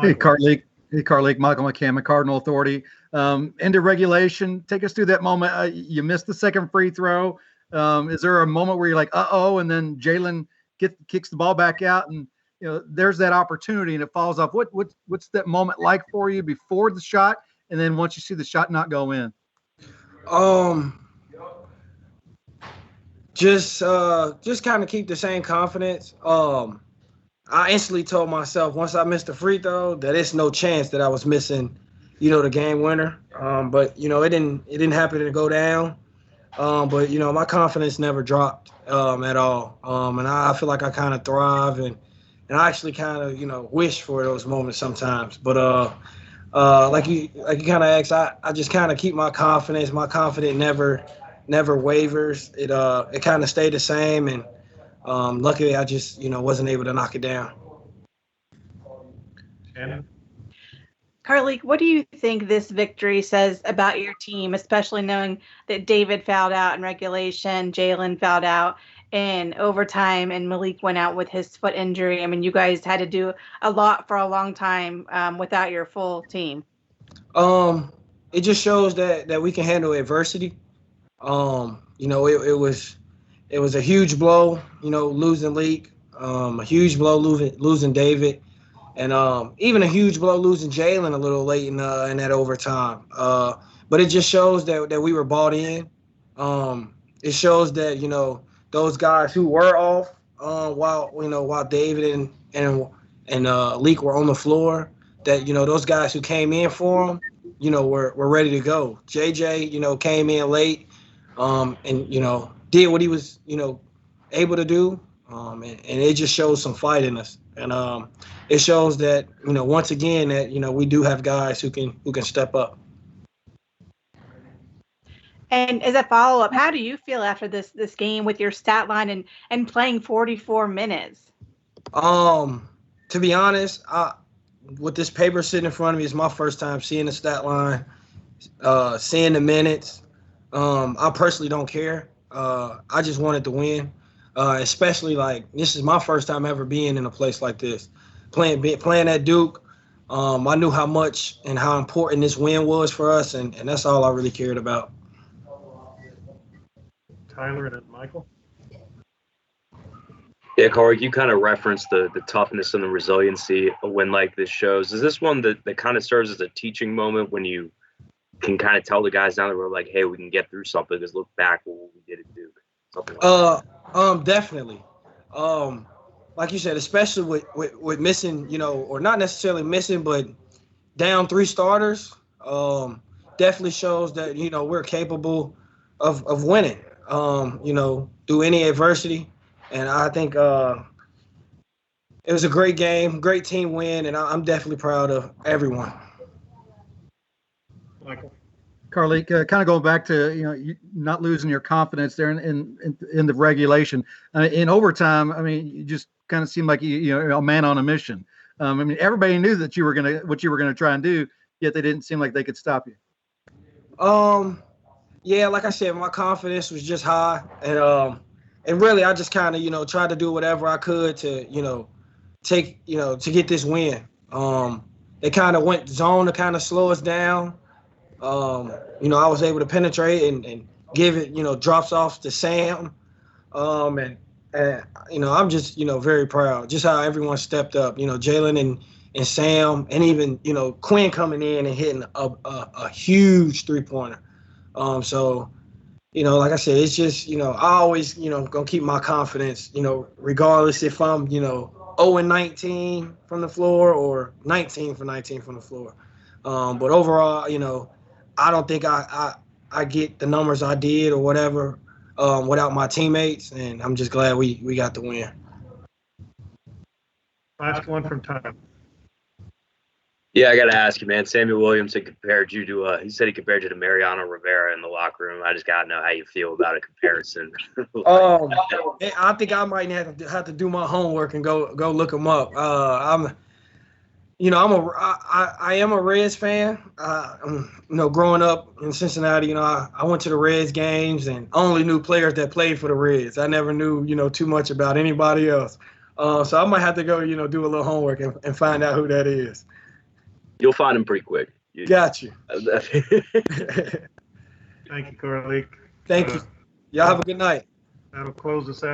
Hey, Carlik. Hey, Carlik. Michael McCammon, Cardinal Authority. Into regulation. Take us through that moment. You missed the second free throw. Is there a moment where you're like, uh-oh, and then Jalen kicks the ball back out, and there's that opportunity, and it falls off? What's that moment like for you before the shot, and then once you see the shot not go in? Just kind of keep the same confidence. I instantly told myself once I missed the free throw that it's no chance that I was missing, the game winner. But it didn't happen to go down. But my confidence never dropped at all. And I feel like I kind of thrive and I actually kind of wish for those moments sometimes. But like you kind of asked, I just kind of keep my confidence. My confidence never wavers. It kind of stayed the same, and luckily I just wasn't able to knock it down. Shannon? Carlik, what do you think this victory says about your team, especially knowing that David fouled out in regulation, Jalen fouled out in overtime, and Malik went out with his foot injury? I mean, you guys had to do a lot for a long time without your full team. It just shows that we can handle adversity. It was a huge blow, losing Leak, a huge blow losing David, and even a huge blow losing Jalen a little late in that overtime. But it just shows that we were bought in. It shows that those guys who were off while David and Leak were on the floor, that those guys who came in for them, were ready to go. JJ, came in late. And did what he was able to do, and it just shows some fight in us, and it shows that once again that we do have guys who can step up. And as a follow-up, how do you feel after this game with your stat line and playing 44 minutes? To be honest, with this paper sitting in front of me, it's my first time seeing the stat line, seeing the minutes. I personally don't care. I just wanted to win, especially like this is my first time ever being in a place like this, playing at Duke. I knew how much and how important this win was for us, and that's all I really cared about. Tyler and then Michael. Yeah, Carlik, you kind of referenced the toughness and the resiliency a win like this shows. Is this one that kind of serves as a teaching moment when you can kind of tell the guys down the road, like, hey, we can get through something, because look back what we did at Duke. Something like that. Definitely. Like you said, especially with missing, or not necessarily missing, but down 3 starters, definitely shows that, we're capable of winning, through any adversity. And I think it was a great game, great team win, and I'm definitely proud of everyone. Michael. Carlik, kind of going back to you not losing your confidence there in the regulation. In overtime, I mean, you just kind of seemed like you're a man on a mission. I mean, everybody knew that what you were gonna try and do, yet they didn't seem like they could stop you. Yeah, like I said, my confidence was just high, and really I just kind of tried to do whatever I could to take to get this win. They kind of went zone to kind of slow us down. I was able to penetrate and give it, drops off to Sam. And I'm just, very proud just how everyone stepped up, Jalen and Sam, and even, Quinn coming in and hitting a huge 3-pointer. So, like I said, it's just, I always, gonna keep my confidence, regardless if I'm, 0-19 from the floor or 19 for 19 from the floor. But overall, I don't think I get the numbers I did or whatever without my teammates, and I'm just glad we got the win. Last one from Tom. Yeah, I got to ask you, man. Samuel Williamson compared you to he said he compared you to Mariano Rivera in the locker room. I just got to know how you feel about a comparison. I think I might have to do my homework and go look him up. I am a Reds fan. Growing up in Cincinnati, I went to the Reds games and only knew players that played for the Reds. I never knew, too much about anybody else. So I might have to go, do a little homework and find out who that is. You'll find him pretty quick. Got you. Thank you, Carlik. Thank you. Y'all have a good night. That'll close us out.